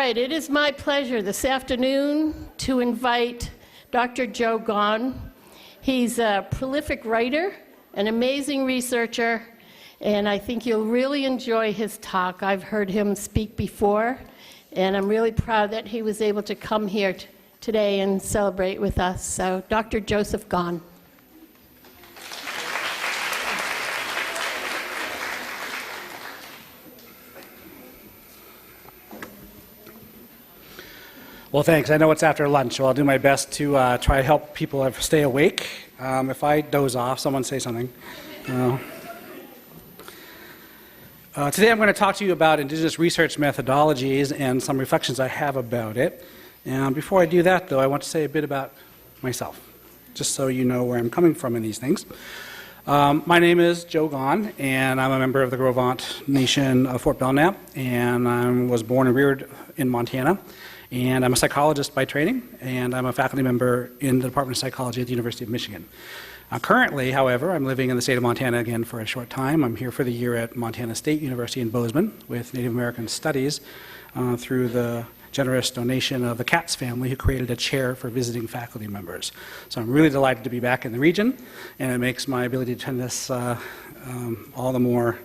right, it is my pleasure this afternoon to invite Dr. Joe Gahn. He's a prolific writer, an amazing researcher, and I think you'll really enjoy his talk. I've heard him speak before, and I'm really proud that he was able to come here today and celebrate with us. So, Dr. Joseph Gahn. Well, thanks. I know it's after lunch, so I'll do my best to try to help people stay awake. If I doze off, someone say something. Today I'm going to talk to you about Indigenous research methodologies and some reflections I have about it. And before I do that, though, I want to say a bit about myself, just so you know where I'm coming from in these things. My name is Joe Gahn, and I'm a member of the Gros Ventre Nation of Fort Belknap, and I was born and reared in Montana. And I'm a psychologist by training, and I'm a faculty member in the Department of Psychology at the University of Michigan. Currently, however, I'm living in the state of Montana again for a short time. I'm here for the year at Montana State University in Bozeman with Native American Studies through the generous donation of the Katz family, who created a chair for visiting faculty members. So I'm really delighted to be back in the region, and it makes my ability to attend this all the more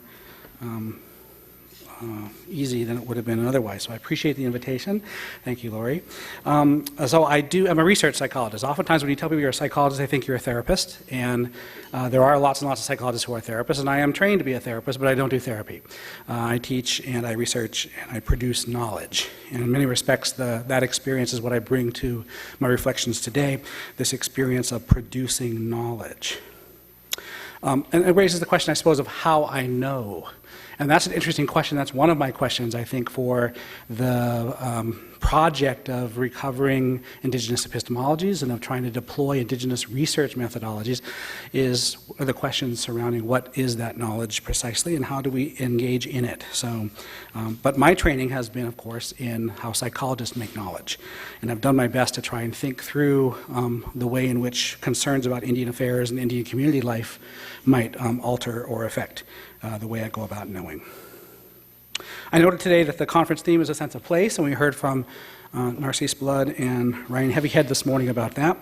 easy than it would have been otherwise. So I appreciate the invitation. Thank you, Lori. I'm a research psychologist. Oftentimes when you tell people you're a psychologist, they think you're a therapist. And there are lots and lots of psychologists who are therapists, and I am trained to be a therapist, but I don't do therapy. I teach and I research and I produce knowledge. And in many respects, that experience is what I bring to my reflections today, this experience of producing knowledge. And it raises the question, I suppose, of how I know. And that's an interesting question. That's one of my questions, I think, for the project of recovering Indigenous epistemologies and of trying to deploy Indigenous research methodologies are the questions surrounding what is that knowledge precisely and how do we engage in it. So, but my training has been, of course, in how psychologists make knowledge. And I've done my best to try and think through the way in which concerns about Indian affairs and Indian community life might alter or affect the way I go about knowing. I noted today that the conference theme is a sense of place, and we heard from Narcisse Blood and Ryan Heavyhead this morning about that.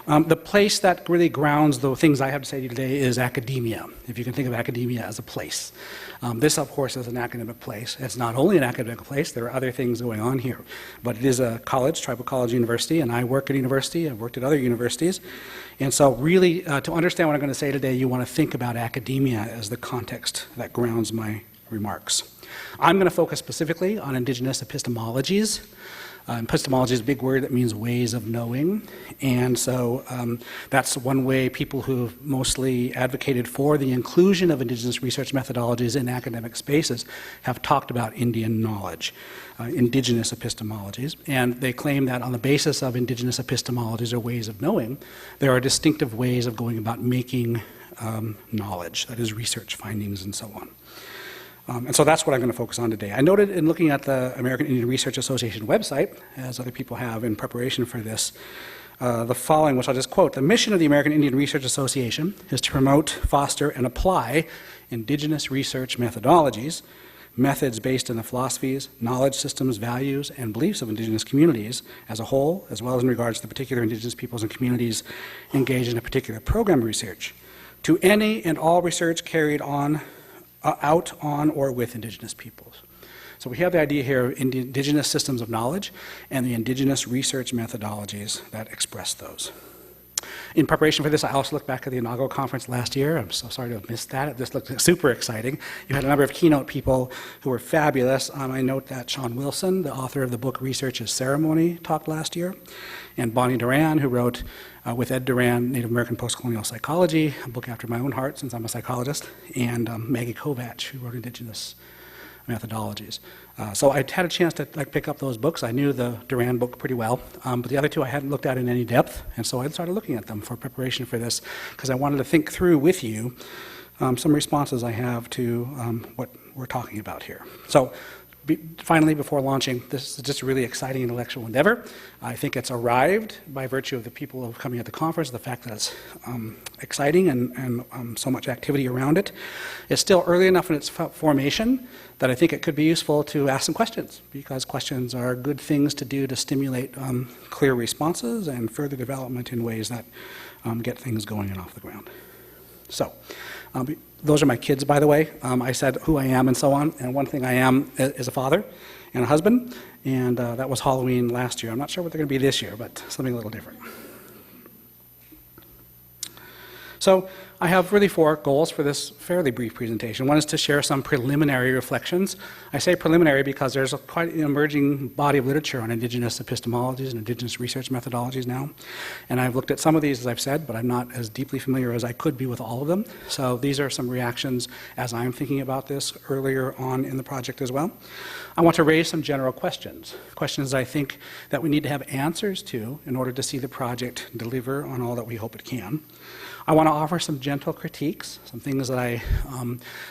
The place that really grounds the things I have to say to you today is academia, if you can think of academia as a place. This, of course, is an academic place. It's not only an academic place, there are other things going on here, but it is a college, tribal college university, and I work at a university, I've worked at other universities. And so really, to understand what I'm going to say today, you want to think about academia as the context that grounds my remarks. I'm going to focus specifically on Indigenous epistemologies. Epistemology is a big word that means ways of knowing, and so that's one way people who've mostly advocated for the inclusion of Indigenous research methodologies in academic spaces have talked about Indian knowledge, Indigenous epistemologies, and they claim that on the basis of Indigenous epistemologies or ways of knowing, there are distinctive ways of going about making knowledge, that is research findings and so on. And so that's what I'm going to focus on today. I noted in looking at the American Indian Research Association website, as other people have in preparation for this, the following, which I'll just quote. The mission of the American Indian Research Association is to promote, foster, and apply Indigenous research methodologies, methods based on the philosophies, knowledge systems, values, and beliefs of Indigenous communities as a whole, as well as in regards to the particular Indigenous peoples and communities engaged in a particular program of research, to any and all research carried on out on or with Indigenous peoples. So we have the idea here of Indigenous systems of knowledge and the Indigenous research methodologies that express those. In preparation for this, I also looked back at the inaugural conference last year. I'm so sorry to have missed that. This looked super exciting. You had a number of keynote people who were fabulous. I note that Sean Wilson, the author of the book Research is Ceremony, talked last year, and Bonnie Duran, who wrote with Ed Duran, Native American Postcolonial Psychology, a book after my own heart since I'm a psychologist, and Maggie Kovach, who wrote Indigenous Methodologies. So I had a chance to pick up those books. I knew the Duran book pretty well, but the other two I hadn't looked at in any depth, and so I started looking at them for preparation for this, because I wanted to think through with you some responses I have to what we're talking about here. So finally, before launching, this is just a really exciting intellectual endeavor. I think it's arrived by virtue of the people who are coming at the conference, the fact that it's exciting and so much activity around it. It's still early enough in its formation that I think it could be useful to ask some questions, because questions are good things to do to stimulate clear responses and further development in ways that get things going and off the ground. So, those are my kids, by the way. I said who I am and so on, and one thing I am is a father and a husband, and that was Halloween last year. I'm not sure what they're going to be this year, but something a little different. So I have really 4 goals for this fairly brief presentation. One is to share some preliminary reflections. I say preliminary because there's quite an emerging body of literature on Indigenous epistemologies and Indigenous research methodologies now. And I've looked at some of these, as I've said, but I'm not as deeply familiar as I could be with all of them. So these are some reactions as I'm thinking about this earlier on in the project as well. I want to raise some general questions I think that we need to have answers to in order to see the project deliver on all that we hope it can. I want to offer some gentle critiques, some things that I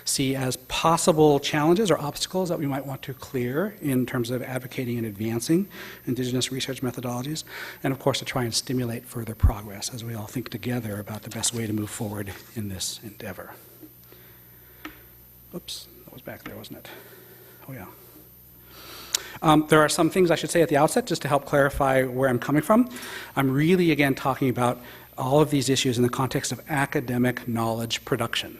see as possible challenges or obstacles that we might want to clear in terms of advocating and advancing Indigenous research methodologies, and of course to try and stimulate further progress as we all think together about the best way to move forward in this endeavor. Oops, that was back there, wasn't it? Oh yeah. There are some things I should say at the outset just to help clarify where I'm coming from. I'm really, again, talking about all of these issues in the context of academic knowledge production.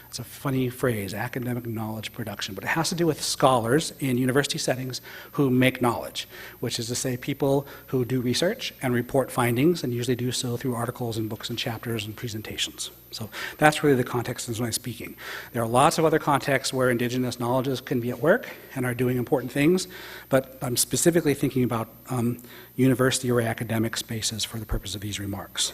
It's a funny phrase, academic knowledge production, but it has to do with scholars in university settings who make knowledge, which is to say people who do research and report findings, and usually do so through articles and books and chapters and presentations. So that's really the context in which I'm speaking. There are lots of other contexts where Indigenous knowledges can be at work and are doing important things, but I'm specifically thinking about university or academic spaces for the purpose of these remarks.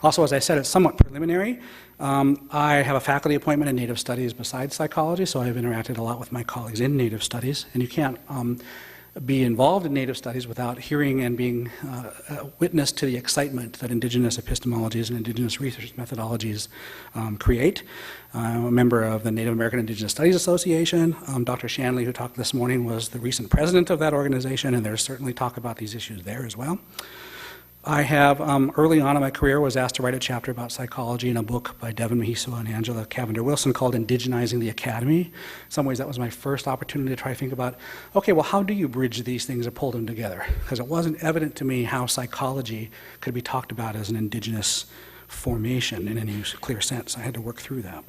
Also, as I said, it's somewhat preliminary. I have a faculty appointment in Native Studies besides psychology, so I've interacted a lot with my colleagues in Native Studies, and you can't be involved in Native Studies without hearing and being a witness to the excitement that Indigenous epistemologies and Indigenous research methodologies create. I'm a member of the Native American Indigenous Studies Association. Dr. Shanley, who talked this morning, was the recent president of that organization, and there's certainly talk about these issues there as well. I have, early on in my career, was asked to write a chapter about psychology in a book by Devin Mahiso and Angela Cavender-Wilson called Indigenizing the Academy. In some ways, that was my first opportunity to try to think about, okay, well, how do you bridge these things or pull them together? Because it wasn't evident to me how psychology could be talked about as an Indigenous formation in any clear sense. I had to work through that.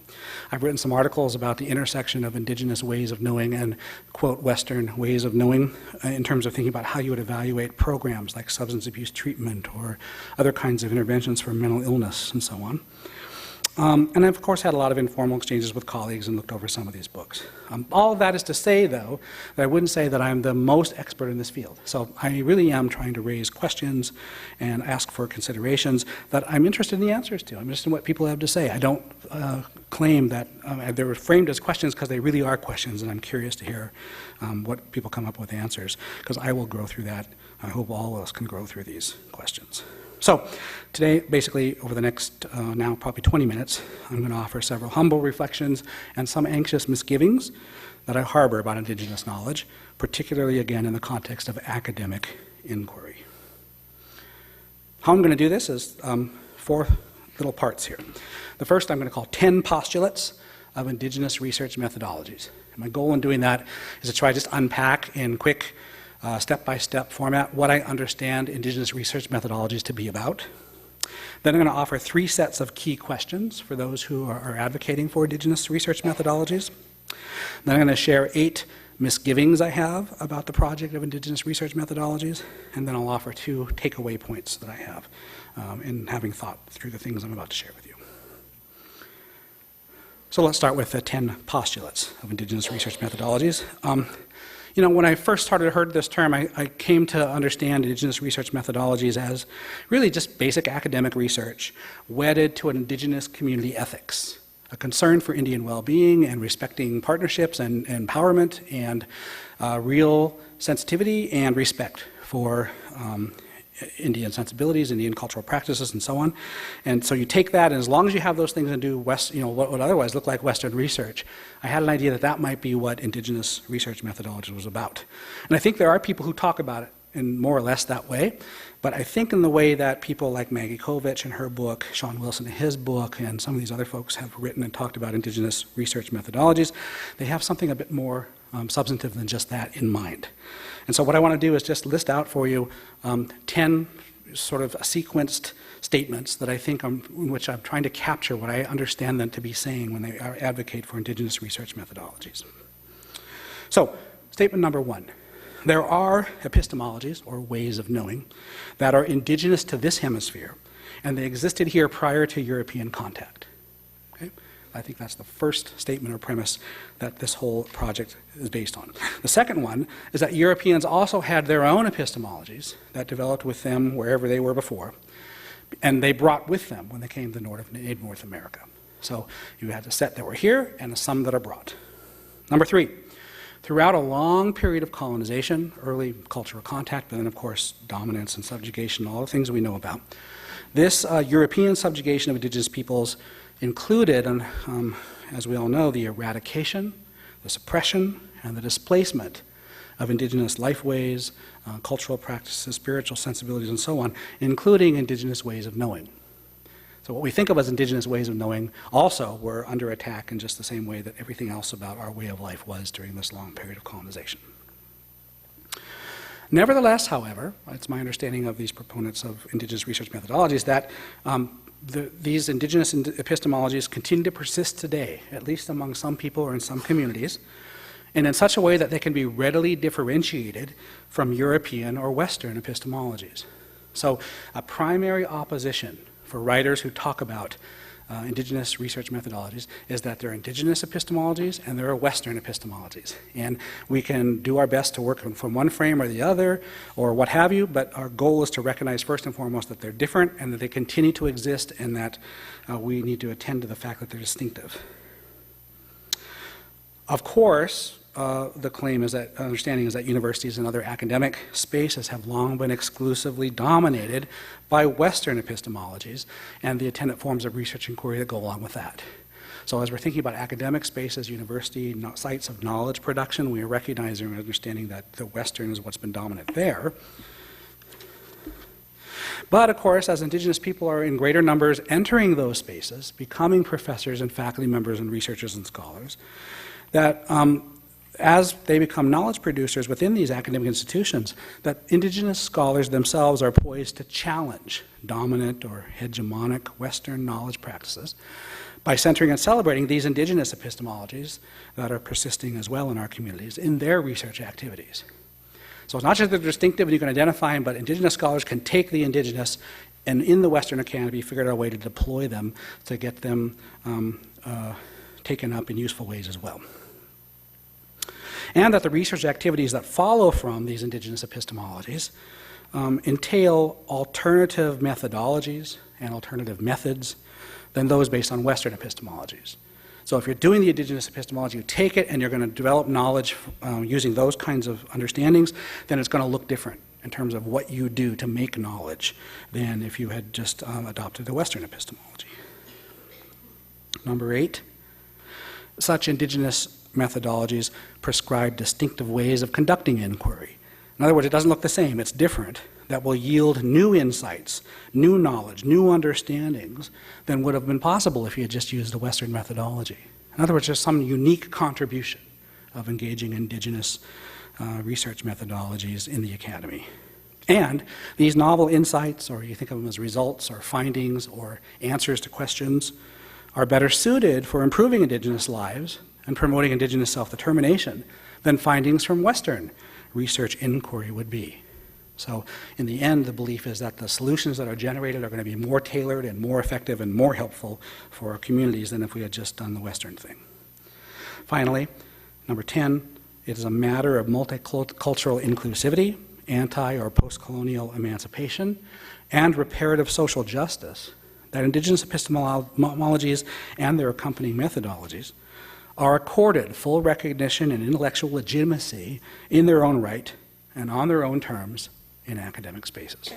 I've written some articles about the intersection of Indigenous ways of knowing and, quote, Western ways of knowing in terms of thinking about how you would evaluate programs like substance abuse treatment or other kinds of interventions for mental illness and so on. And I've, of course, had a lot of informal exchanges with colleagues and looked over some of these books. All of that is to say, though, that I wouldn't say that I'm the most expert in this field. So I really am trying to raise questions and ask for considerations that I'm interested in the answers to. I'm interested in what people have to say. I don't claim that they were framed as questions because they really are questions, and I'm curious to hear what people come up with answers, because I will grow through that. I hope all of us can grow through these questions. So today, basically, over the next now probably 20 minutes, I'm going to offer several humble reflections and some anxious misgivings that I harbor about Indigenous knowledge, particularly, again, in the context of academic inquiry. How I'm going to do this is 4 little parts here. The first I'm going to call 10 postulates of Indigenous research methodologies. And my goal in doing that is to try to just unpack in quick step-by-step format what I understand Indigenous research methodologies to be about. Then I'm going to offer 3 sets of key questions for those who are advocating for Indigenous research methodologies. Then I'm going to share 8 misgivings I have about the project of Indigenous research methodologies, and then I'll offer 2 takeaway points that I have in having thought through the things I'm about to share with you. So let's start with the 10 postulates of Indigenous research methodologies. You know, when I first heard this term, I came to understand Indigenous research methodologies as really just basic academic research wedded to an Indigenous community ethics, a concern for Indian well-being and respecting partnerships and empowerment and real sensitivity and respect for Indian sensibilities, Indian cultural practices, and so on. And so you take that, and as long as you have those things and do what would otherwise look like Western research, I had an idea that that might be what Indigenous research methodology was about. And I think there are people who talk about it in more or less that way, but I think in the way that people like Maggie Kovich in her book, Sean Wilson in his book, and some of these other folks have written and talked about Indigenous research methodologies, they have something a bit more substantive than just that in mind. And so what I want to do is just list out for you 10 sort of sequenced statements that I think in which I'm trying to capture what I understand them to be saying when they advocate for Indigenous research methodologies. So, statement number 1. There are epistemologies, or ways of knowing, that are indigenous to this hemisphere, and they existed here prior to European contact. Okay? I think that's the first statement or premise that this whole project is based on. The second one is that Europeans also had their own epistemologies that developed with them wherever they were before, and they brought with them when they came to North America. So you had a set that were here and some that are brought. Number 3. Throughout a long period of colonization, early cultural contact, but then of course dominance and subjugation, all the things we know about, this European subjugation of indigenous peoples included, as we all know, the eradication, the suppression, and the displacement of indigenous lifeways, cultural practices, spiritual sensibilities, and so on, including indigenous ways of knowing. So what we think of as indigenous ways of knowing also were under attack in just the same way that everything else about our way of life was during this long period of colonization. Nevertheless, however, it's my understanding of these proponents of indigenous research methodologies that these indigenous epistemologies continue to persist today, at least among some people or in some communities, and in such a way that they can be readily differentiated from European or Western epistemologies. So a primary opposition for writers who talk about indigenous research methodologies is that there are indigenous epistemologies and there are Western epistemologies. And we can do our best to work from one frame or the other or what have you, but our goal is to recognize first and foremost that they're different and that they continue to exist and that we need to attend to the fact that they're distinctive. Of course, the claim is that, understanding is that universities and other academic spaces have long been exclusively dominated by Western epistemologies and the attendant forms of research inquiry that go along with that. So as we're thinking about academic spaces, university sites of knowledge production, we are recognizing and understanding that the Western is what's been dominant there. But of course, as indigenous people are in greater numbers entering those spaces, becoming professors and faculty members and researchers and scholars, that as they become knowledge producers within these academic institutions, that indigenous scholars themselves are poised to challenge dominant or hegemonic Western knowledge practices by centering and celebrating these indigenous epistemologies that are persisting as well in our communities in their research activities. So it's not just that they're distinctive and you can identify them, but indigenous scholars can take the indigenous and in the Western academy figure out a way to deploy them to get them taken up in useful ways as well. And that the research activities that follow from these indigenous epistemologies entail alternative methodologies and alternative methods than those based on Western epistemologies. So if you're doing the indigenous epistemology, you take it and you're going to develop knowledge using those kinds of understandings, then it's going to look different in terms of what you do to make knowledge than if you had just adopted the Western epistemology. Number 8, such indigenous methodologies prescribe distinctive ways of conducting inquiry. In other words, it doesn't look the same, it's different, that will yield new insights, new knowledge, new understandings than would have been possible if you had just used the Western methodology. In other words, there's some unique contribution of engaging indigenous research methodologies in the academy. And these novel insights, or you think of them as results or findings or answers to questions, are better suited for improving indigenous lives and promoting indigenous self-determination than findings from Western research inquiry would be. So in the end, the belief is that the solutions that are generated are going to be more tailored and more effective and more helpful for our communities than if we had just done the Western thing. Finally, number 10, it is a matter of multicultural inclusivity, anti- or post-colonial emancipation, and reparative social justice that indigenous epistemologies and their accompanying methodologies are accorded full recognition and intellectual legitimacy in their own right and on their own terms in academic spaces.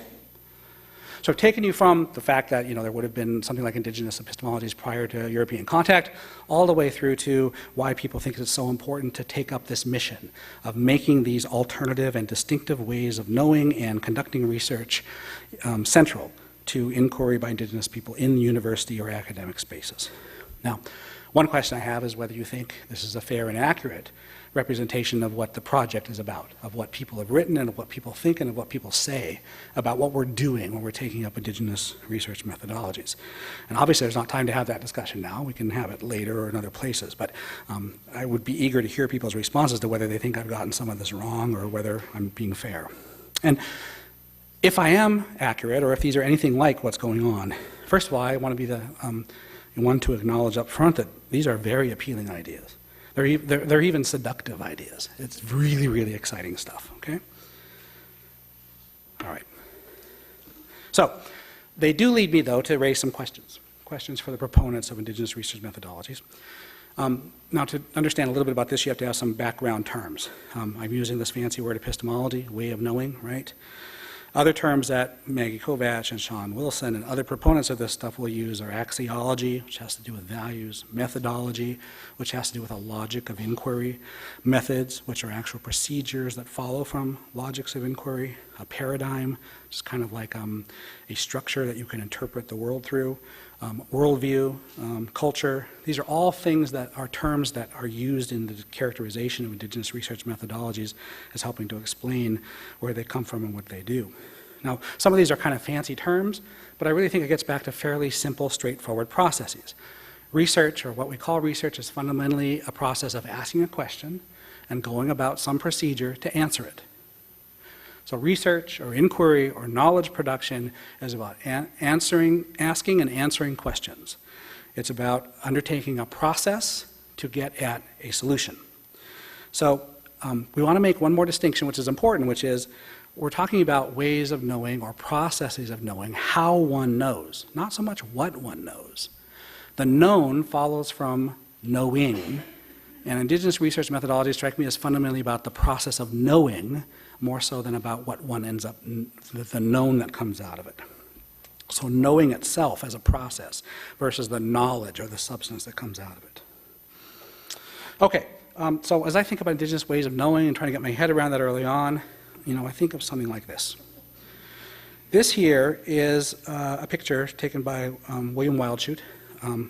So I've taken you from the fact that, there would have been something like Indigenous epistemologies prior to European contact, all the way through to why people think it's so important to take up this mission of making these alternative and distinctive ways of knowing and conducting research central to inquiry by Indigenous people in university or academic spaces. Now, one question I have is whether you think this is a fair and accurate representation of what the project is about, of what people have written and of what people think and of what people say about what we're doing when we're taking up Indigenous research methodologies. And obviously there's not time to have that discussion now. We can have it later or in other places, but I would be eager to hear people's responses to whether they think I've gotten some of this wrong or whether I'm being fair. And if I am accurate, or if these are anything like what's going on, first of all, I want to be the one to acknowledge up front that these are very appealing ideas. They're even seductive ideas. It's really, really exciting stuff, okay? All right. So they do lead me, though, to raise some questions for the proponents of Indigenous research methodologies. Now, to understand a little bit about this, you have to have some background terms. I'm using this fancy word epistemology, way of knowing, right? Other terms that Maggie Kovach and Sean Wilson and other proponents of this stuff will use are axiology, which has to do with values, methodology, which has to do with a logic of inquiry, methods, which are actual procedures that follow from logics of inquiry, a paradigm, which is kind of like a structure that you can interpret the world through, worldview, culture. These are all things that are terms that are used in the characterization of Indigenous research methodologies as helping to explain where they come from and what they do. Now, some of these are kind of fancy terms, but I really think it gets back to fairly simple, straightforward processes. Research, or what we call research, is fundamentally a process of asking a question and going about some procedure to answer it. So research or inquiry or knowledge production is about asking and answering questions. It's about undertaking a process to get at a solution. So we want to make one more distinction, which is important, which is we're talking about ways of knowing or processes of knowing how one knows, not so much what one knows. The known follows from knowing, and Indigenous research methodologies strike me as fundamentally about the process of knowing more so than about what one ends up, the known that comes out of it. So knowing itself as a process versus the knowledge or the substance that comes out of it. Okay, so as I think about Indigenous ways of knowing and trying to get my head around that early on, I think of something like this. This here is a picture taken by William Wildschut,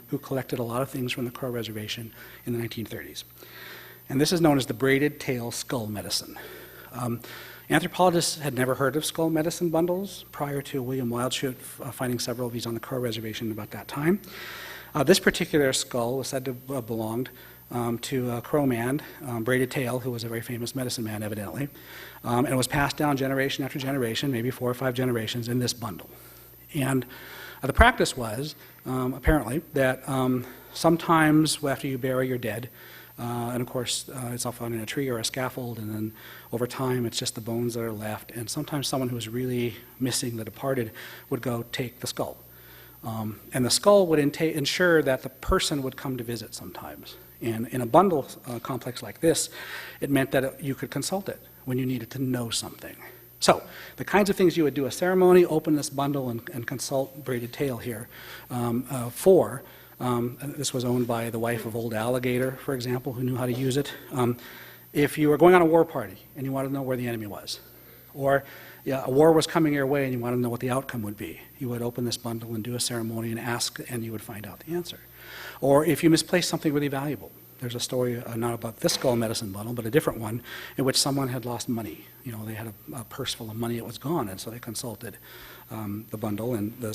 who collected a lot of things from the Crow Reservation in the 1930s. And this is known as the braided tail skull medicine. Anthropologists had never heard of skull medicine bundles prior to William Wildschut finding several of these on the Crow Reservation about that time. This particular skull was said to have belonged to a Crow man, Braided Tail, who was a very famous medicine man, evidently, and was passed down generation after generation, maybe 4 or 5 generations, in this bundle. And the practice was, apparently, that sometimes after you bury your dead, and of course, it's often in a tree or a scaffold, and then over time, it's just the bones that are left. And sometimes someone who was really missing the departed would go take the skull. And the skull would ensure that the person would come to visit sometimes. And in a bundle complex like this, it meant that you could consult it when you needed to know something. So the kinds of things you would do a ceremony, open this bundle and consult Braided Tail here for. This was owned by the wife of Old Alligator, for example, who knew how to use it. If you were going on a war party and you wanted to know where the enemy was, or a war was coming your way and you wanted to know what the outcome would be, you would open this bundle and do a ceremony and ask, and you would find out the answer. Or if you misplaced something really valuable, there's a story not about this skull medicine bundle, but a different one in which someone had lost money. They had a purse full of money, it was gone, and so they consulted the bundle, and the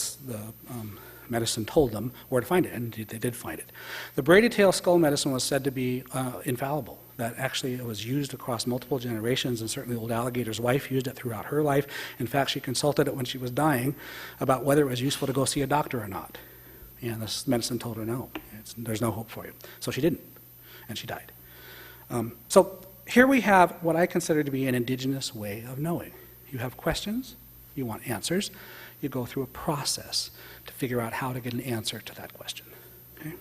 medicine told them where to find it, and they did find it. The braided tail skull medicine was said to be infallible, that actually it was used across multiple generations, and certainly Old Alligator's wife used it throughout her life. In fact, she consulted it when she was dying about whether it was useful to go see a doctor or not. And this medicine told her, no, there's no hope for you. So she didn't, and she died. So here we have what I consider to be an Indigenous way of knowing. You have questions, you want answers, you go through a process to figure out how to get an answer to that question. Okay?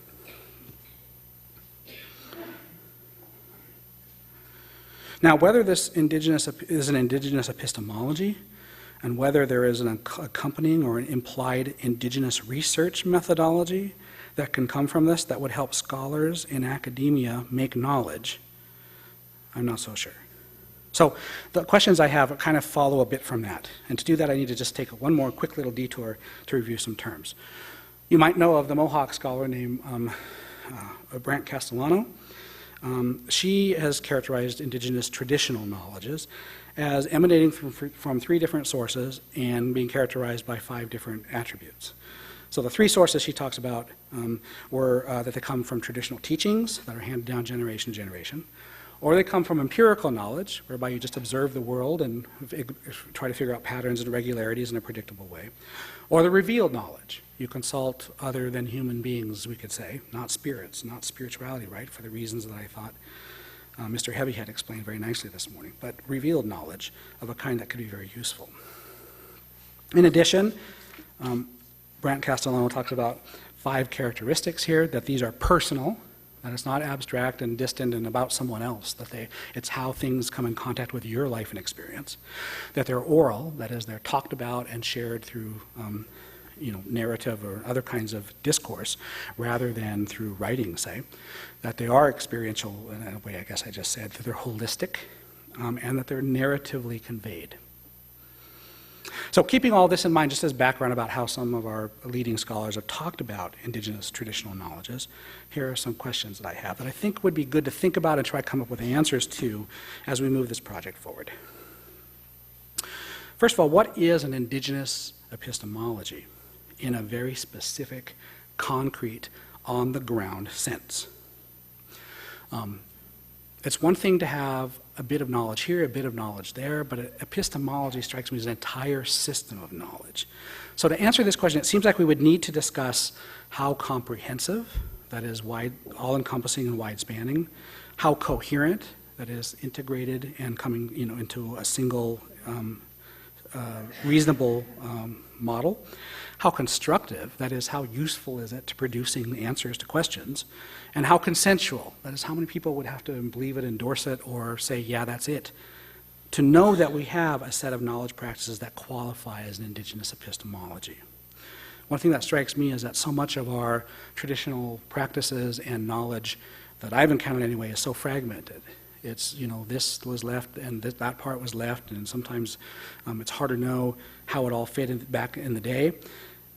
Now, whether this is an Indigenous epistemology and whether there is an accompanying or an implied Indigenous research methodology that can come from this that would help scholars in academia make knowledge, I'm not so sure. So the questions I have kind of follow a bit from that. And to do that, I need to just take one more quick little detour to review some terms. You might know of the Mohawk scholar named Brant Castellano. She has characterized Indigenous traditional knowledges as emanating from 3 different sources and being characterized by 5 different attributes. So the 3 sources she talks about were that they come from traditional teachings that are handed down generation to generation, or they come from empirical knowledge, whereby you just observe the world and try to figure out patterns and irregularities in a predictable way, or the revealed knowledge. You consult other than human beings, we could say, not spirits, not spirituality, right, for the reasons that I thought Mr. Heavy had explained very nicely this morning, but revealed knowledge of a kind that could be very useful. In addition, Brant Castellano talks about 5 characteristics here, that these are personal, that it's not abstract and distant and about someone else, that it's how things come in contact with your life and experience, that they're oral, that is, they're talked about and shared through narrative or other kinds of discourse rather than through writing, say, that they are experiential in a way, I guess I just said, that they're holistic, and that they're narratively conveyed. So keeping all this in mind, just as background about how some of our leading scholars have talked about Indigenous traditional knowledges, here are some questions that I have that I think would be good to think about and try to come up with answers to as we move this project forward. First of all, what is an Indigenous epistemology in a very specific, concrete, on-the-ground sense? It's one thing to have a bit of knowledge here, a bit of knowledge there, but epistemology strikes me as an entire system of knowledge. So to answer this question, it seems like we would need to discuss how comprehensive, that is wide, all-encompassing and wide-spanning, how coherent, that is integrated and coming into a single reasonable model, how constructive, that is how useful is it to producing answers to questions, and how consensual, that is how many people would have to believe it, endorse it, or say, yeah, that's it, to know that we have a set of knowledge practices that qualify as an Indigenous epistemology. One thing that strikes me is that so much of our traditional practices and knowledge that I've encountered anyway is so fragmented. It's, this was left and that part was left, and sometimes it's hard to know how it all fit back in the day.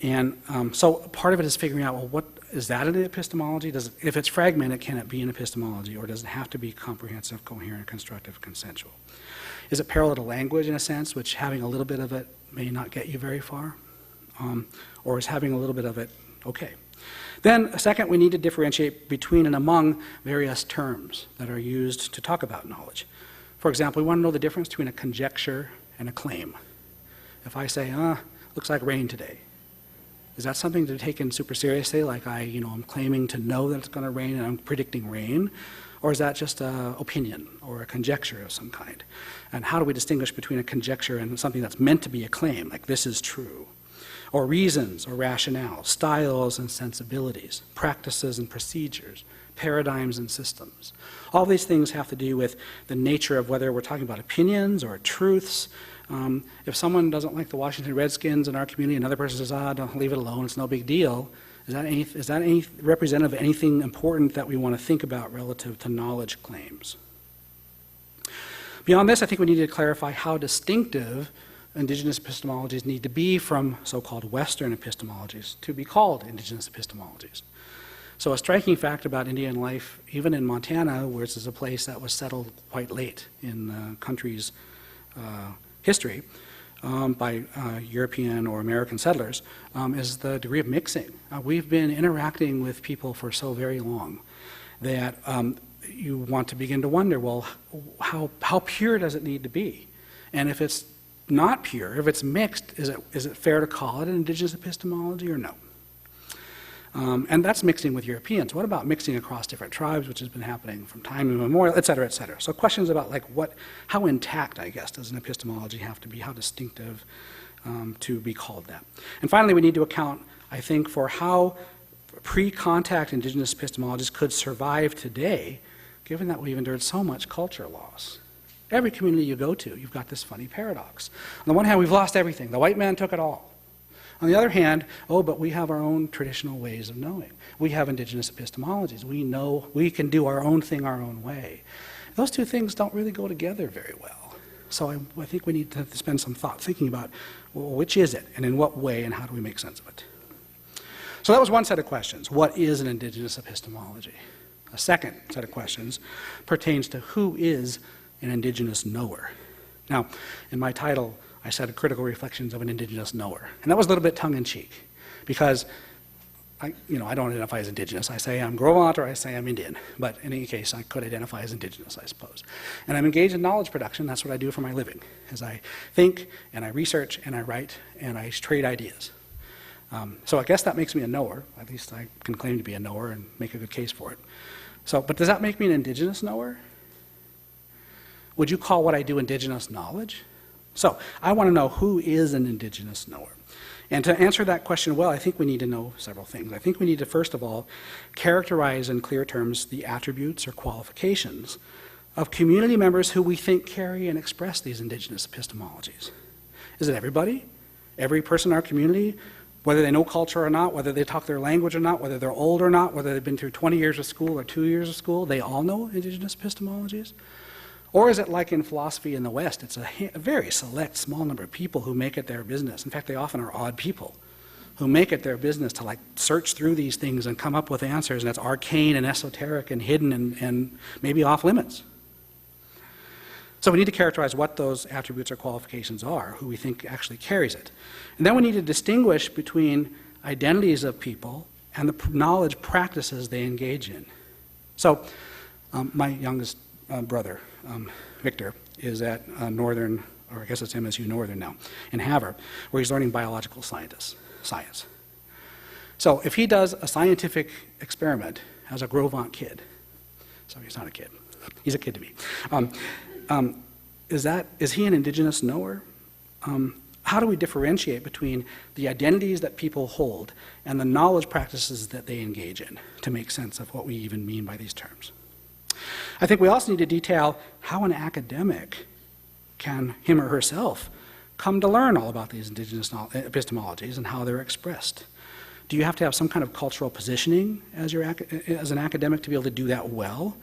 And so part of it is figuring out, well, what is that an epistemology? If it's fragmented, can it be an epistemology, or does it have to be comprehensive, coherent, constructive, consensual? Is it parallel to language in a sense, which having a little bit of it may not get you very far? Or is having a little bit of it okay? Then, second, we need to differentiate between and among various terms that are used to talk about knowledge. For example, we want to know the difference between a conjecture and a claim. If I say, looks like rain today, is that something to be taken super seriously, like I'm claiming to know that it's going to rain and I'm predicting rain? Or is that just an opinion or a conjecture of some kind? And how do we distinguish between a conjecture and something that's meant to be a claim, like this is true? Or reasons or rationale, styles and sensibilities, practices and procedures, paradigms and systems. All these things have to do with the nature of whether we're talking about opinions or truths. If someone doesn't like the Washington Redskins in our community, another person says, don't leave it alone, it's no big deal. Is that any representative of anything important that we want to think about relative to knowledge claims? Beyond this, I think we need to clarify how distinctive Indigenous epistemologies need to be from so-called Western epistemologies to be called Indigenous epistemologies. So a striking fact about Indian life, even in Montana, where this is a place that was settled quite late in the country's history by European or American settlers, is the degree of mixing. We've been interacting with people for so very long that you want to begin to wonder, well, how pure does it need to be? And if it's not pure, if it's mixed, is it fair to call it an Indigenous epistemology or no? And that's mixing with Europeans. What about mixing across different tribes, which has been happening from time immemorial, et cetera, et cetera? So questions about how intact, I guess, does an epistemology have to be, how distinctive to be called that? And finally, we need to account, I think, for how pre-contact Indigenous epistemologies could survive today, given that we've endured so much culture loss. Every community you go to, you've got this funny paradox. On the one hand, we've lost everything. The white man took it all. On the other hand, oh, but we have our own traditional ways of knowing. We have indigenous epistemologies. We know we can do our own thing our own way. Those two things don't really go together very well. So I think we need to spend some thought thinking about, well, which is it, and in what way, and how do we make sense of it? So that was one set of questions. What is an indigenous epistemology? A second set of questions pertains to who is an indigenous knower. Now, in my title, I said critical reflections of an indigenous knower. And that was a little bit tongue-in-cheek, because I don't identify as indigenous. I say I'm Gros Ventre or I say I'm Indian. But in any case, I could identify as indigenous, I suppose. And I'm engaged in knowledge production. That's what I do for my living, is I think, and I research, and I write, and I trade ideas. So I guess that makes me a knower. At least I can claim to be a knower and make a good case for it. But does that make me an indigenous knower? Would you call what I do indigenous knowledge? So I want to know who is an indigenous knower. And to answer that question well, I think we need to know several things. I think we need to, first of all, characterize in clear terms the attributes or qualifications of community members who we think carry and express these indigenous epistemologies. Is it everybody? Every person in our community? Whether they know culture or not, whether they talk their language or not, whether they're old or not, whether they've been through 20 years of school or 2 years of school, they all know indigenous epistemologies? Or is it like in philosophy in the West? It's a very select, small number of people who make it their business. In fact, they often are odd people who make it their business to search through these things and come up with answers, and it's arcane and esoteric and hidden and maybe off limits. So we need to characterize what those attributes or qualifications are, who we think actually carries it. And then we need to distinguish between identities of people and the knowledge practices they engage in. So my youngest brother, Victor, is at Northern, or I guess it's MSU Northern now, in Havre, where he's learning biological science. So if he does a scientific experiment as a Gros Ventre kid, sorry, he's not a kid, he's a kid to me, is he an indigenous knower? How do we differentiate between the identities that people hold and the knowledge practices that they engage in to make sense of what we even mean by these terms? I think we also need to detail how an academic can, him or herself, come to learn all about these indigenous epistemologies and how they're expressed. Do you have to have some kind of cultural positioning as an academic to be able to do that well?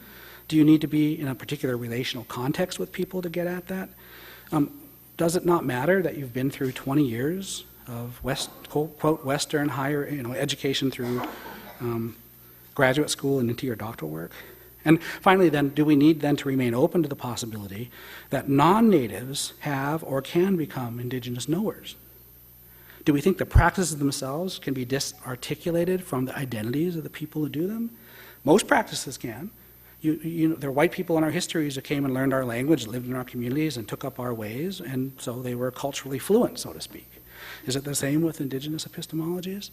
Do you need to be in a particular relational context with people to get at that? Does it not matter that you've been through 20 years of quote, Western higher education through graduate school and into your doctoral work? And finally, then, do we need then to remain open to the possibility that non-natives have or can become indigenous knowers? Do we think the practices themselves can be disarticulated from the identities of the people who do them? Most practices can. There are white people in our histories who came and learned our language, lived in our communities, and took up our ways, and so they were culturally fluent, so to speak. Is it the same with indigenous epistemologies?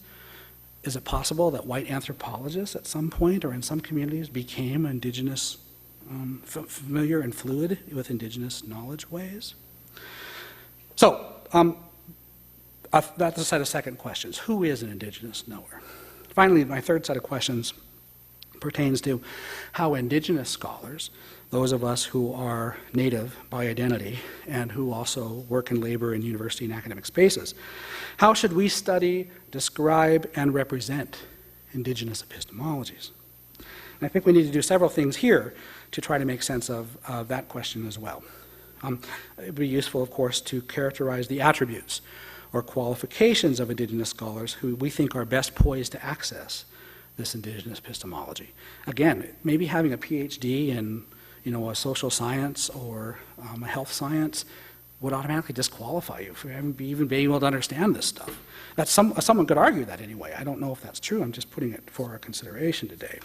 Is it possible that white anthropologists at some point or in some communities became indigenous, familiar and fluid with indigenous knowledge ways? So that's a set of second questions. Who is an indigenous knower? Finally, my third set of questions pertains to how indigenous scholars, those of us who are native by identity and who also work and labor in university and academic spaces, how should we study, describe, and represent indigenous epistemologies? And I think we need to do several things here to try to make sense of that question as well. It would be useful, of course, to characterize the attributes or qualifications of indigenous scholars who we think are best poised to access this indigenous epistemology. Again, maybe having a PhD in a social science or a health science would automatically disqualify you from even being able to understand this stuff. Someone could argue that anyway. I don't know if that's true. I'm just putting it for our consideration today.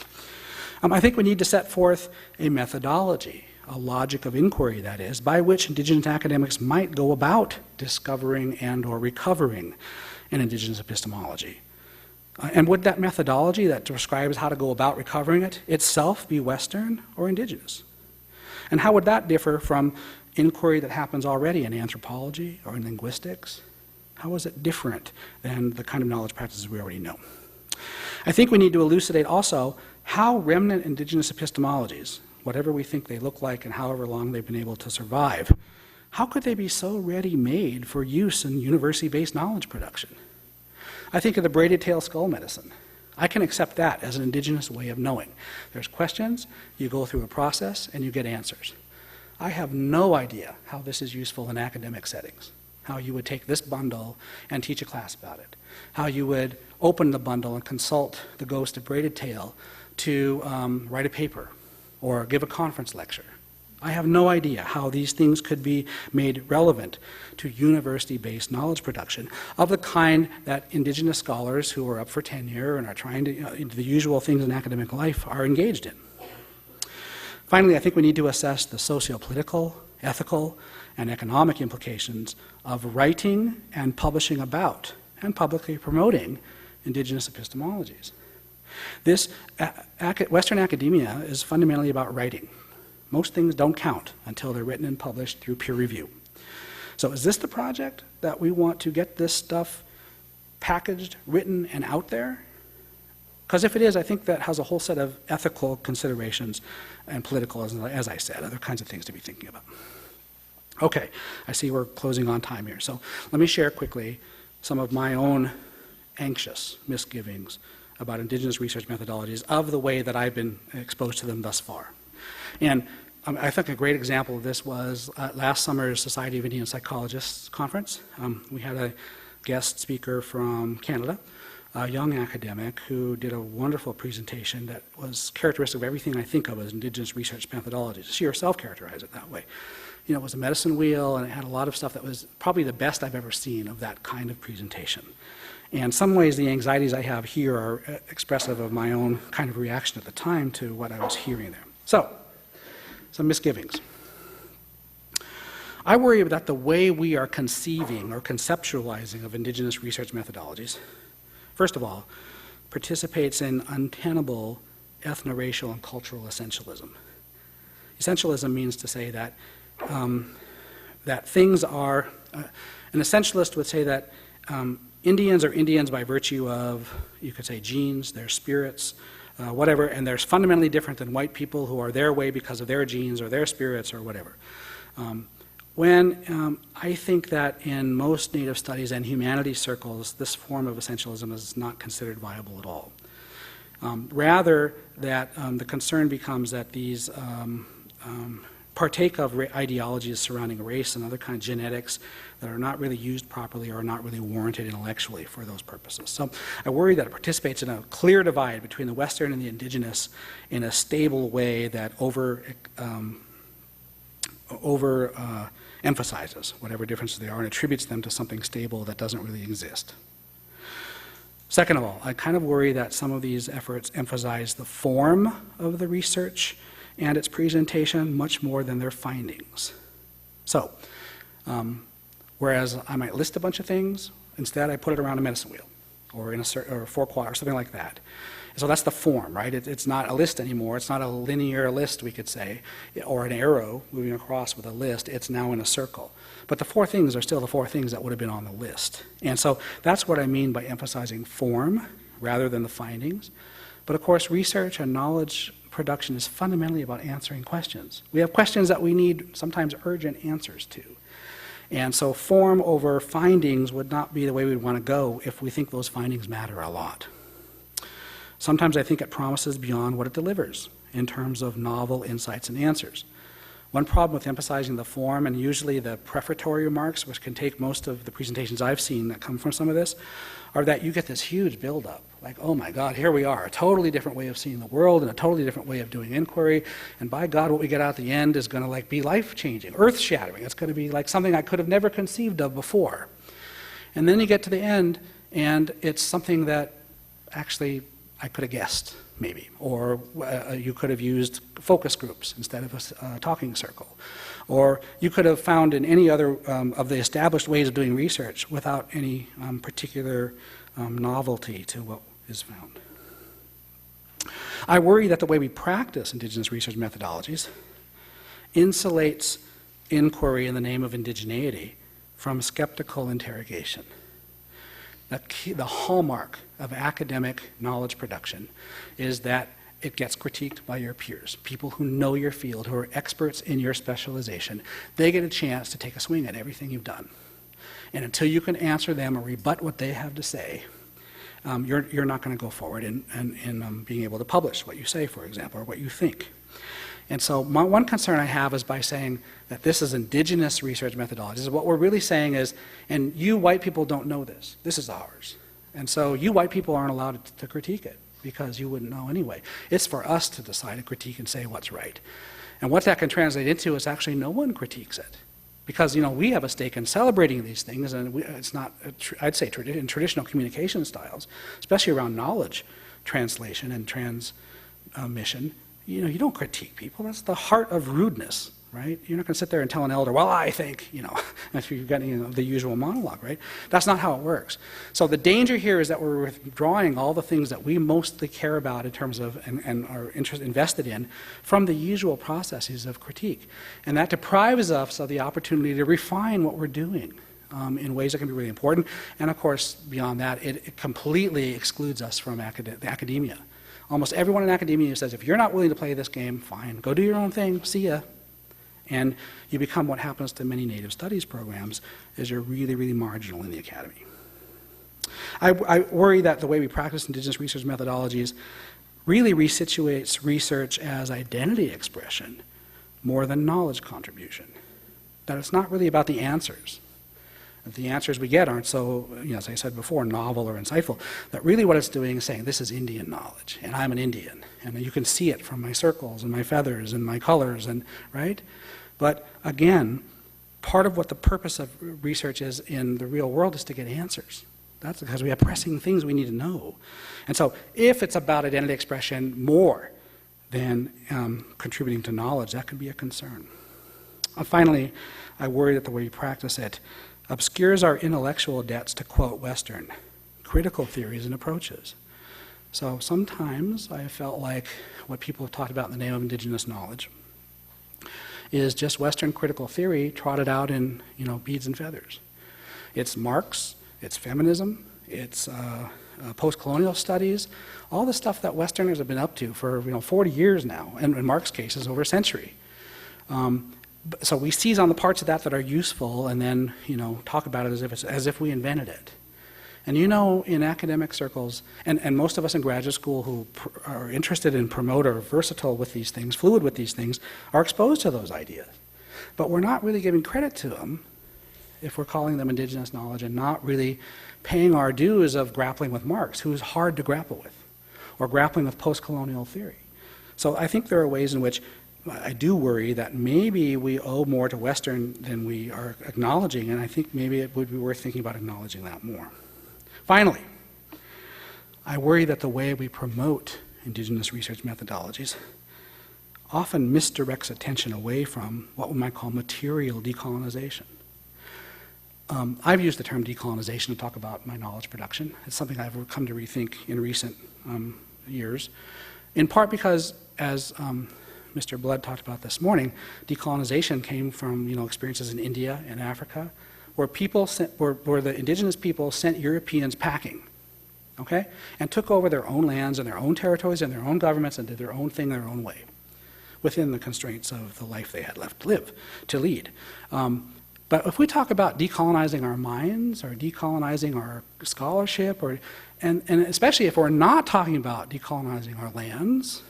I think we need to set forth a methodology, a logic of inquiry, that is, by which indigenous academics might go about discovering and or recovering an indigenous epistemology. And would that methodology that describes how to go about recovering it itself be Western or indigenous? And how would that differ from inquiry that happens already in anthropology or in linguistics? How is it different than the kind of knowledge practices we already know? I think we need to elucidate also how remnant indigenous epistemologies, whatever we think they look like and however long they've been able to survive, how could they be so ready-made for use in university-based knowledge production? I think of the braided tail skull medicine. I can accept that as an Indigenous way of knowing. There's questions, you go through a process, and you get answers. I have no idea how this is useful in academic settings, how you would take this bundle and teach a class about it, how you would open the bundle and consult the ghost of braided tail to write a paper or give a conference lecture. I have no idea how these things could be made relevant to university-based knowledge production of the kind that Indigenous scholars who are up for tenure and are trying to, the usual things in academic life are engaged in. Finally, I think we need to assess the socio-political, ethical, and economic implications of writing and publishing about and publicly promoting Indigenous epistemologies. This Western academia is fundamentally about writing. Most things don't count until they're written and published through peer review. So is this the project that we want to get this stuff packaged, written, and out there? Because if it is, I think that has a whole set of ethical considerations and political, as I said, other kinds of things to be thinking about. Okay, I see we're closing on time here. So let me share quickly some of my own anxious misgivings about Indigenous research methodologies of the way that I've been exposed to them thus far. And I think a great example of this was last summer's Society of Indian Psychologists conference. We had a guest speaker from Canada, a young academic who did a wonderful presentation that was characteristic of everything I think of as Indigenous research methodologies. She herself characterized it that way. You know, it was a medicine wheel, and it had a lot of stuff that was probably the best I've ever seen of that kind of presentation. And in some ways, the anxieties I have here are expressive of my own kind of reaction at the time to what I was hearing there. So, some misgivings. I worry that the way we are conceiving or conceptualizing of Indigenous research methodologies, first of all, participates in untenable ethno-racial and cultural essentialism. Essentialism means to say that that things are, an essentialist would say that Indians are Indians by virtue of, you could say, genes, their spirits, whatever, and they're fundamentally different than white people who are their way because of their genes or their spirits or whatever. I think that in most Native studies and humanities circles, this form of essentialism is not considered viable at all. Rather, that the concern becomes that these partake of ideologies surrounding race and other kinds of genetics that are not really used properly or are not really warranted intellectually for those purposes. So I worry that it participates in a clear divide between the Western and the Indigenous in a stable way that emphasizes whatever differences they are and attributes them to something stable that doesn't really exist. Second of all, I kind of worry that some of these efforts emphasize the form of the research and its presentation much more than their findings. So, whereas I might list a bunch of things, instead I put it around a medicine wheel or in or a four-quad or something like that. So that's the form, right? It's not a list anymore. It's not a linear list, we could say, or an arrow moving across with a list. It's now in a circle. But the four things are still the four things that would have been on the list. And so that's what I mean by emphasizing form rather than the findings. But of course, research and knowledge production is fundamentally about answering questions. We have questions that we need sometimes urgent answers to. And so form over findings would not be the way we'd want to go if we think those findings matter a lot. Sometimes I think it promises beyond what it delivers in terms of novel insights and answers. One problem with emphasizing the form and usually the prefatory remarks, which can take most of the presentations I've seen that come from some of this, are that you get this huge buildup. Like, oh my God, here we are, a totally different way of seeing the world and a totally different way of doing inquiry. And by God, what we get out at the end is going to be life-changing, earth-shattering. It's going to be like something I could have never conceived of before. And then you get to the end, and it's something that actually I could have guessed, maybe. Or you could have used focus groups instead of a talking circle. Or you could have found in any other of the established ways of doing research without any particular novelty to what is found. I worry that the way we practice Indigenous research methodologies insulates inquiry in the name of indigeneity from skeptical interrogation. The hallmark of academic knowledge production is that it gets critiqued by your peers, people who know your field, who are experts in your specialization. They get a chance to take a swing at everything you've done. And until you can answer them or rebut what they have to say, you're not going to go forward in being able to publish what you say, for example, or what you think. And so one concern I have is by saying that this is indigenous research methodologies. What we're really saying is, and you white people don't know this. This is ours. And so you white people aren't allowed to critique it because you wouldn't know anyway. It's for us to decide to critique and say what's right. And what that can translate into is actually no one critiques it. Because, we have a stake in celebrating these things, and it's not, I'd say, in traditional communication styles, especially around knowledge translation and transmission, you don't critique people. That's the heart of rudeness, right? You're not going to sit there and tell an elder, well, I think, if you're getting the usual monologue, right? That's not how it works. So the danger here is that we're withdrawing all the things that we mostly care about in terms of, and are invested in, from the usual processes of critique. And that deprives us of the opportunity to refine what we're doing in ways that can be really important. And of course, beyond that, it completely excludes us from academia. Almost everyone in academia says, if you're not willing to play this game, fine, go do your own thing, see ya. And you become what happens to many Native Studies programs, is you're really, really marginal in the academy. I worry that the way we practice Indigenous research methodologies really resituates research as identity expression more than knowledge contribution. That it's not really about the answers. That the answers we get aren't so, as I said before, novel or insightful. That really what it's doing is saying, this is Indian knowledge, and I'm an Indian. And you can see it from my circles and my feathers and my colors, and right? But again, part of what the purpose of research is in the real world is to get answers. That's because we have pressing things we need to know. And so if it's about identity expression more than contributing to knowledge, that could be a concern. Finally, I worry that the way we practice it obscures our intellectual debts to quote Western critical theories and approaches. So sometimes I felt like what people have talked about in the name of Indigenous knowledge is just Western critical theory trotted out in, beads and feathers. It's Marx, it's feminism, it's post-colonial studies, all the stuff that Westerners have been up to for 40 years now, and in Marx's case is over a century. So we seize on the parts of that that are useful, and then talk about it as if we invented it. And in academic circles, and most of us in graduate school who are interested in promote or versatile with these things, fluid with these things, are exposed to those ideas. But we're not really giving credit to them if we're calling them indigenous knowledge and not really paying our dues of grappling with Marx, who's hard to grapple with, or grappling with post-colonial theory. So I think there are ways in which I do worry that maybe we owe more to Western than we are acknowledging, and I think maybe it would be worth thinking about acknowledging that more. Finally, I worry that the way we promote Indigenous research methodologies often misdirects attention away from what we might call material decolonization. I've used the term decolonization to talk about my knowledge production. It's something I've come to rethink in recent years, in part because, as Mr. Blood talked about this morning, decolonization came from experiences in India and Africa, where the indigenous people sent Europeans packing, okay, and took over their own lands and their own territories and their own governments and did their own thing their own way, within the constraints of the life they had left to lead. But if we talk about decolonizing our minds or decolonizing our scholarship, and especially if we're not talking about decolonizing our lands,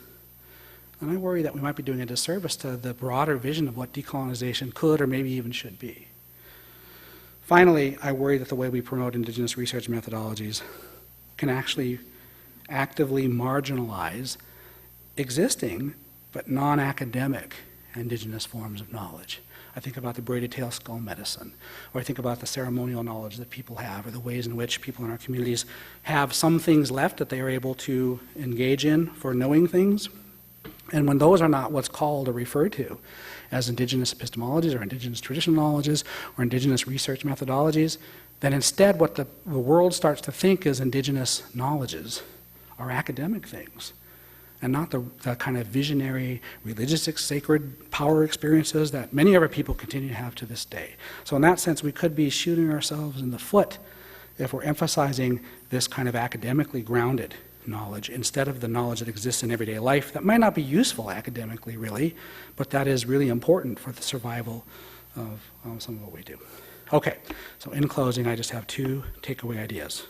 then I worry that we might be doing a disservice to the broader vision of what decolonization could or maybe even should be. Finally, I worry that the way we promote Indigenous research methodologies can actually actively marginalize existing but non-academic Indigenous forms of knowledge. I think about the braided tail skull medicine, or I think about the ceremonial knowledge that people have, or the ways in which people in our communities have some things left that they are able to engage in for knowing things. And when those are not what's called or referred to as Indigenous epistemologies or Indigenous traditional knowledges or Indigenous research methodologies, then instead what the world starts to think as Indigenous knowledges are academic things, and not the kind of visionary, religious, sacred power experiences that many of our people continue to have to this day. So in that sense, we could be shooting ourselves in the foot if we're emphasizing this kind of academically grounded knowledge instead of the knowledge that exists in everyday life that might not be useful academically, really, but that is really important for the survival of some of what we do. Okay, so in closing, I just have 2 takeaway ideas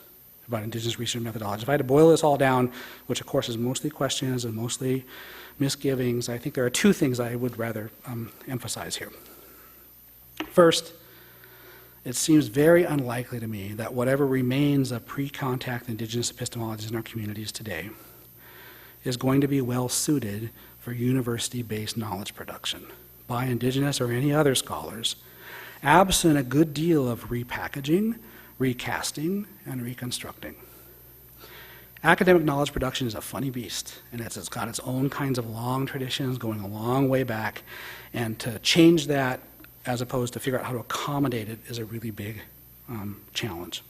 about Indigenous research methodology. If I had to boil this all down, which of course is mostly questions and mostly misgivings, I think there are 2 things I would rather emphasize here. First, it seems very unlikely to me that whatever remains of pre-contact Indigenous epistemologies in our communities today is going to be well suited for university-based knowledge production by Indigenous or any other scholars, absent a good deal of repackaging, recasting, and reconstructing. Academic knowledge production is a funny beast, and it's got its own kinds of long traditions going a long way back, and to change that as opposed to figure out how to accommodate it is a really big challenge.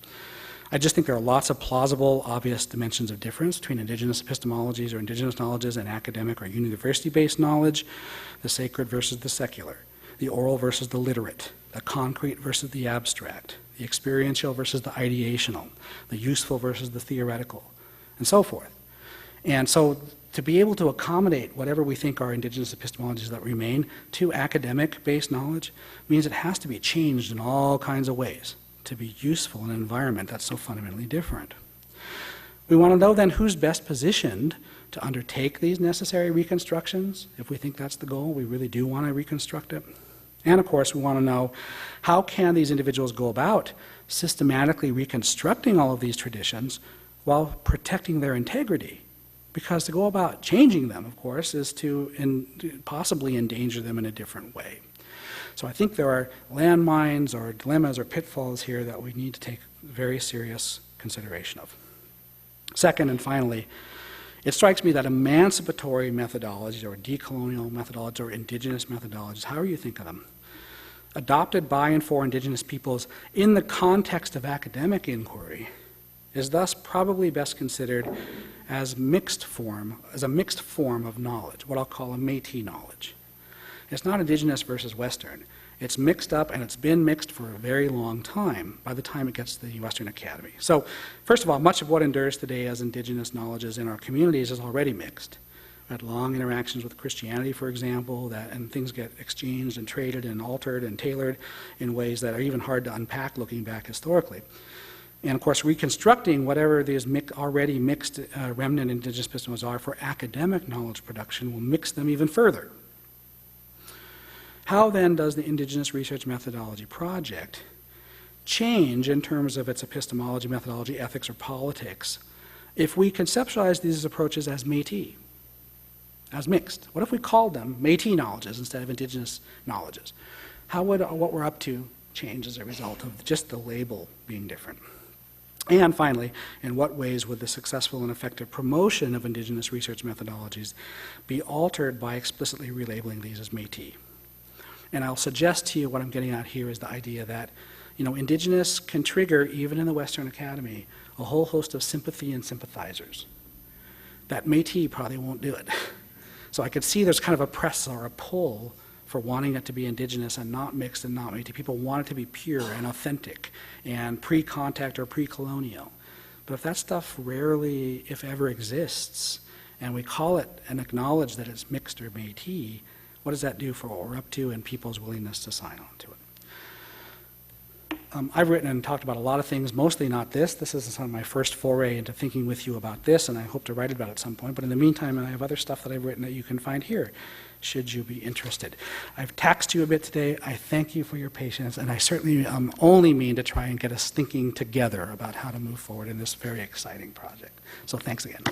I just think there are lots of plausible, obvious dimensions of difference between Indigenous epistemologies or Indigenous knowledges and academic or university-based knowledge, the sacred versus the secular, the oral versus the literate, the concrete versus the abstract, the experiential versus the ideational, the useful versus the theoretical, and so forth. And so to be able to accommodate whatever we think are Indigenous epistemologies that remain to academic-based knowledge means it has to be changed in all kinds of ways to be useful in an environment that's so fundamentally different. We want to know then who's best positioned to undertake these necessary reconstructions. If we think that's the goal, we really do want to reconstruct it. And of course, we want to know how can these individuals go about systematically reconstructing all of these traditions while protecting their integrity. Because to go about changing them, of course, is to possibly endanger them in a different way. So I think there are landmines or dilemmas or pitfalls here that we need to take very serious consideration of. Second and finally, it strikes me that emancipatory methodologies or decolonial methodologies or Indigenous methodologies, however you think of them, adopted by and for Indigenous peoples in the context of academic inquiry is thus probably best considered as a mixed form of knowledge, what I'll call a Métis knowledge. It's not Indigenous versus Western. It's mixed up, and it's been mixed for a very long time by the time it gets to the Western Academy. So, first of all, much of what endures today as Indigenous knowledges in our communities is already mixed. We had long interactions with Christianity, for example, and things get exchanged and traded and altered and tailored in ways that are even hard to unpack looking back historically. And of course, reconstructing whatever these already mixed remnant Indigenous epistemologies are for academic knowledge production will mix them even further. How then does the Indigenous Research Methodology Project change in terms of its epistemology, methodology, ethics, or politics if we conceptualize these approaches as Métis, as mixed? What if we called them Métis knowledges instead of Indigenous knowledges? How would what we're up to change as a result of just the label being different? And finally, in what ways would the successful and effective promotion of Indigenous research methodologies be altered by explicitly relabeling these as Métis? And I'll suggest to you what I'm getting at here is the idea that, Indigenous can trigger, even in the Western Academy, a whole host of sympathy and sympathizers. That Métis probably won't do it. So I could see there's kind of a press or a pull for wanting it to be Indigenous and not mixed and not Métis. People want it to be pure and authentic and pre-contact or pre-colonial. But if that stuff rarely, if ever, exists, and we call it and acknowledge that it's mixed or Métis, what does that do for what we're up to and people's willingness to sign on to it? I've written and talked about a lot of things, mostly not this. This is sort of my first foray into thinking with you about this, and I hope to write about it at some point. But in the meantime, I have other stuff that I've written that you can find here, should you be interested. I've taxed you a bit today. I thank you for your patience, and I certainly only mean to try and get us thinking together about how to move forward in this very exciting project. So thanks again.